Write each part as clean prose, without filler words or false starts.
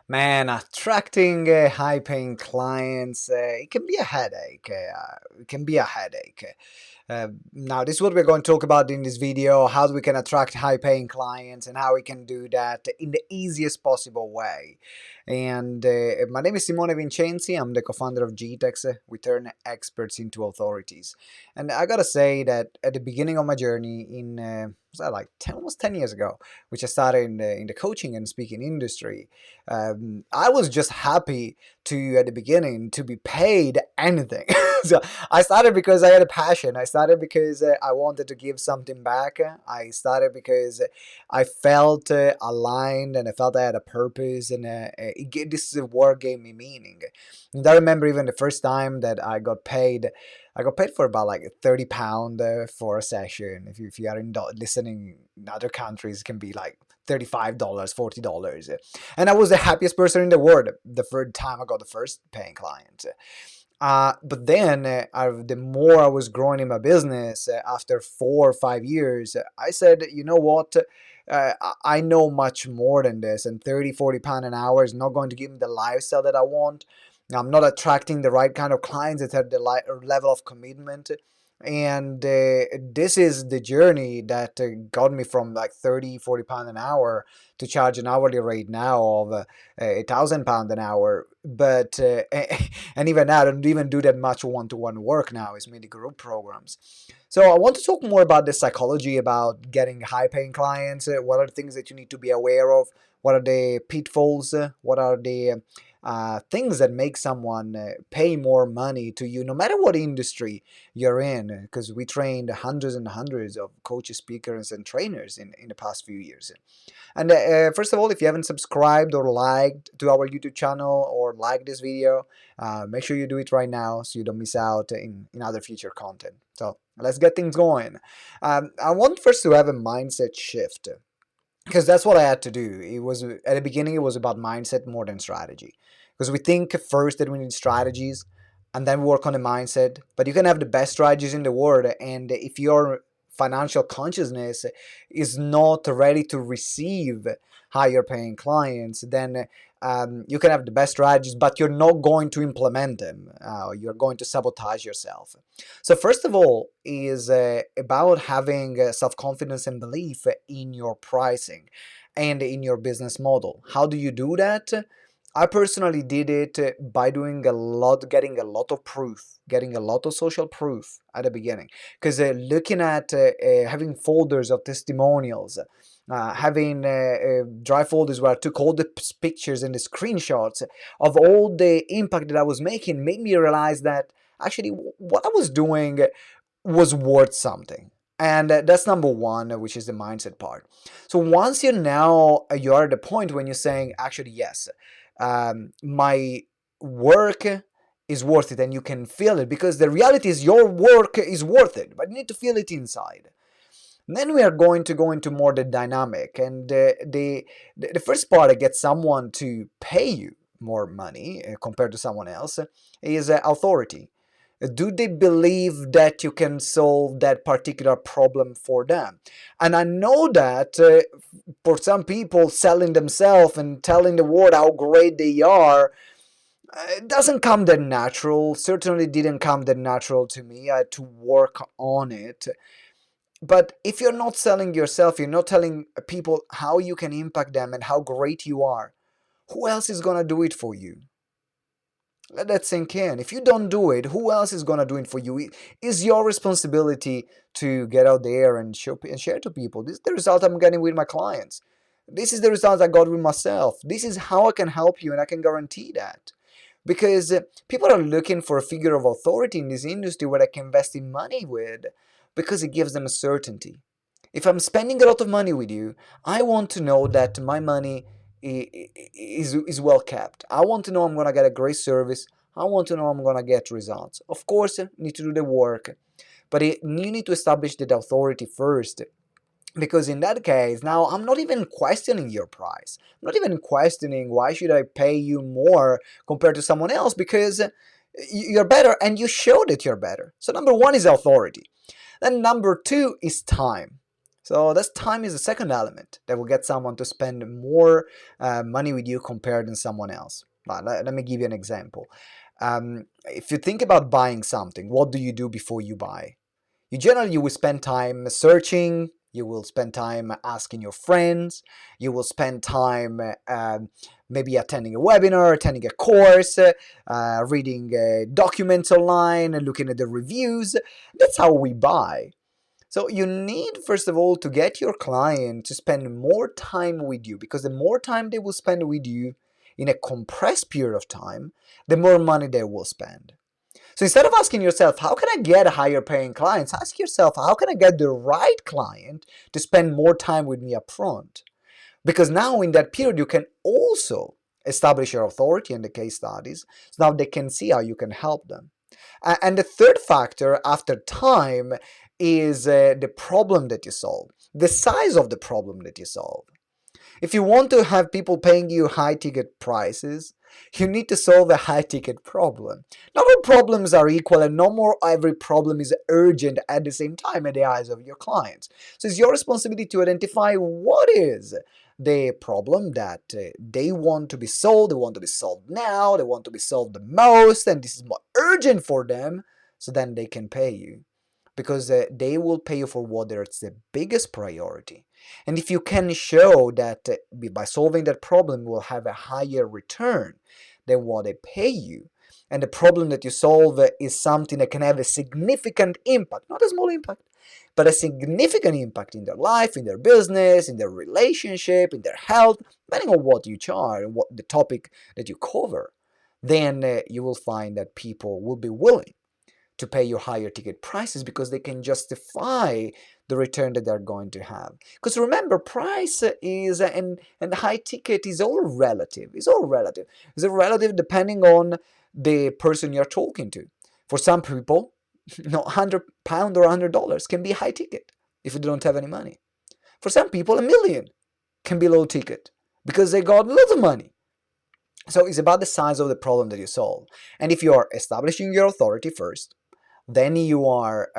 Man, attracting high-paying clients, it can be a headache. It can be a headache. Now, this is what we're going to talk about in this video, how we can attract high-paying clients and how we can do that in the easiest possible way. And my name is Simone Vincenzi. I'm the co-founder of GTeX. We turn experts into authorities. And I gotta say that at the beginning of my journey was that like almost 10 years ago, which I started in the coaching and speaking industry, I was just happy to, at the beginning, to be paid anything. So I started because I had a passion. I started because I wanted to give something back. I started because I felt aligned and I felt I had a purpose, and this work gave me meaning. And I remember even the first time that I got paid. I got paid for about like £30 for a session. If you are listening in other countries, it can be like $35, $40. And I was the happiest person in the world the first time I got the first paying client. But then, the more I was growing in my business, after 4 or 5 years, I said, you know what? I know much more than this, and 30, £40 an hour is not going to give me the lifestyle that I want. I'm not attracting the right kind of clients that have the level of commitment. And this is the journey that got me from like 30, £40 an hour to charge an hourly rate now of £1,000 an hour. But and even now, I don't even do that much one-to-one work now. It's mainly group programs. So I want to talk more about the psychology about getting high-paying clients. What are the things that you need to be aware of? What are the pitfalls? What are the things that make someone pay more money to you, no matter what industry you're in? Because we trained hundreds and hundreds of coaches, speakers, and trainers in the past few years. And first of all, if you haven't subscribed or liked to our YouTube channel or like this video, make sure you do it right now so you don't miss out in other future content. So let's get things going. I want first to have a mindset shift, because that's what I had to do. It was at the beginning, it was about mindset more than strategy, because we think first that we need strategies and then we work on the mindset. But you can have the best strategies in the world, and if your financial consciousness is not ready to receive higher paying clients, then you can have the best strategies, but you're not going to implement them. You're going to sabotage yourself. So first of all is about having self-confidence and belief in your pricing and in your business model. How do you do that? I personally did it by doing getting a lot of proof, getting a lot of social proof at the beginning. Because looking at having folders of testimonials, having dry folders where I took all the pictures and the screenshots of all the impact that I was making, made me realize that actually what I was doing was worth something. And that's number one, which is the mindset part. So once you're at the point when you're saying, actually, yes, my work is worth it, and you can feel it, because the reality is your work is worth it, but you need to feel it inside. Then we are going to go into more the dynamic, and the first part to get someone to pay you more money compared to someone else is authority. Do they believe that you can solve that particular problem for them? And I know that for some people, selling themselves and telling the world how great they are, it doesn't come that natural. Certainly didn't come that natural to me. I had to work on it. But if you're not selling yourself, you're not telling people how you can impact them and how great you are, who else is going to do it for you? Let that sink in. If you don't do it, who else is going to do it for you? It is your responsibility to get out there and show and share to people. This is the result I'm getting with my clients. This is the result I got with myself. This is how I can help you, and I can guarantee that. Because people are looking for a figure of authority in this industry where they can invest in money with, because it gives them a certainty. If I'm spending a lot of money with you, I want to know that my money is well kept. I want to know I'm going to get a great service. I want to know I'm going to get results. Of course, you need to do the work, but you need to establish that authority first. Because in that case, now I'm not even questioning your price. I'm not even questioning why should I pay you more compared to someone else, because you're better and you show that you're better. So number one is authority. Then number two is time. So this time is the second element that will get someone to spend more money with you compared to someone else. Let me give you an example. If you think about buying something, what do you do before you buy? You will spend time searching. You will spend time asking your friends. You will spend time maybe attending a webinar, attending a course, reading documents online, looking at the reviews. That's how we buy. So you need, first of all, to get your client to spend more time with you, because the more time they will spend with you in a compressed period of time, the more money they will spend. So instead of asking yourself, how can I get higher paying clients? Ask yourself, how can I get the right client to spend more time with me up front? Because now in that period, you can also establish your authority in the case studies. So now they can see how you can help them. And the third factor after time is the problem that you solve, the size of the problem that you solve. If you want to have people paying you high ticket prices, you need to solve a high ticket problem. Not all problems are equal, and no more every problem is urgent at the same time in the eyes of your clients. So it's your responsibility to identify what is the problem that they want to be solved. They want to be solved now, they want to be solved the most, and this is more urgent for them, so then they can pay you, because they will pay you for what is the biggest priority. And if you can show that by solving that problem will have a higher return than what they pay you, and the problem that you solve is something that can have a significant impact, not a small impact, but a significant impact in their life, in their business, in their relationship, in their health, depending on what you charge and what the topic that you cover, then you will find that people will be willing to pay you higher ticket prices, because they can justify the return that they're going to have. Because remember, price is and high ticket is all relative. It's all relative. It's all relative depending on the person you're talking to. For some people, £100 or $100 can be high ticket if you don't have any money. For some people, a million can be low ticket because they got lots of money. So it's about the size of the problem that you solve. And if you are establishing your authority first, then you are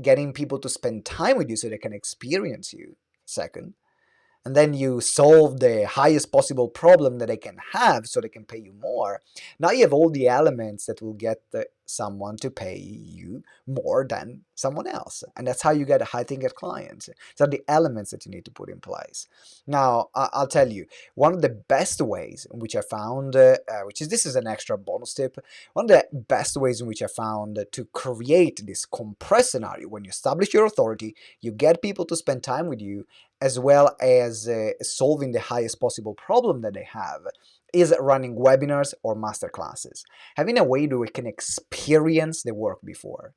getting people to spend time with you so they can experience you second, and then you solve the highest possible problem that they can have so they can pay you more. Now you have all the elements that will get someone to pay you more than someone else. And that's how you get a high ticket clients. So the elements that you need to put in place. Now, I'll tell you, one of the best ways in which I found, this is an extra bonus tip, one of the best ways in which I found to create this compressed scenario: when you establish your authority, you get people to spend time with you, as well as solving the highest possible problem that they have, is running webinars or masterclasses. Having a way that we can experience the work before.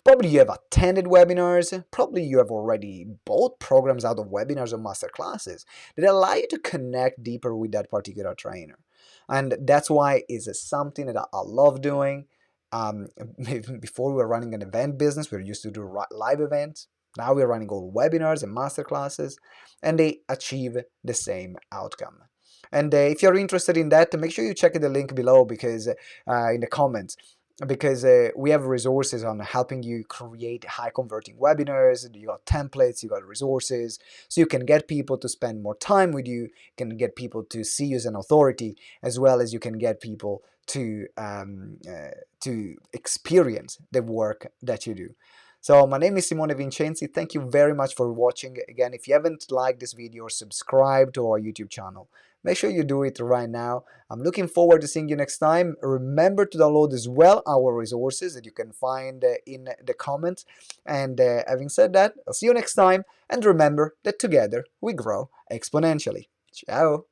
Probably you have attended webinars, probably you have already bought programs out of webinars or masterclasses that allow you to connect deeper with that particular trainer. And that's why it's something that I love doing. Before we were running an event business, we used to do live events. Now we're running all webinars and masterclasses, and they achieve the same outcome. And if you're interested in that, make sure you check the link below, because in the comments, because we have resources on helping you create high converting webinars. You got templates, you got resources, so you can get people to spend more time with you, can get people to see you as an authority, as well as you can get people to experience the work that you do. So my name is Simone Vincenzi. Thank you very much for watching. Again, if you haven't liked this video or subscribed to our YouTube channel, make sure you do it right now. I'm looking forward to seeing you next time. Remember to download as well our resources that you can find in the comments. And having said that, I'll see you next time. And remember that together we grow exponentially. Ciao.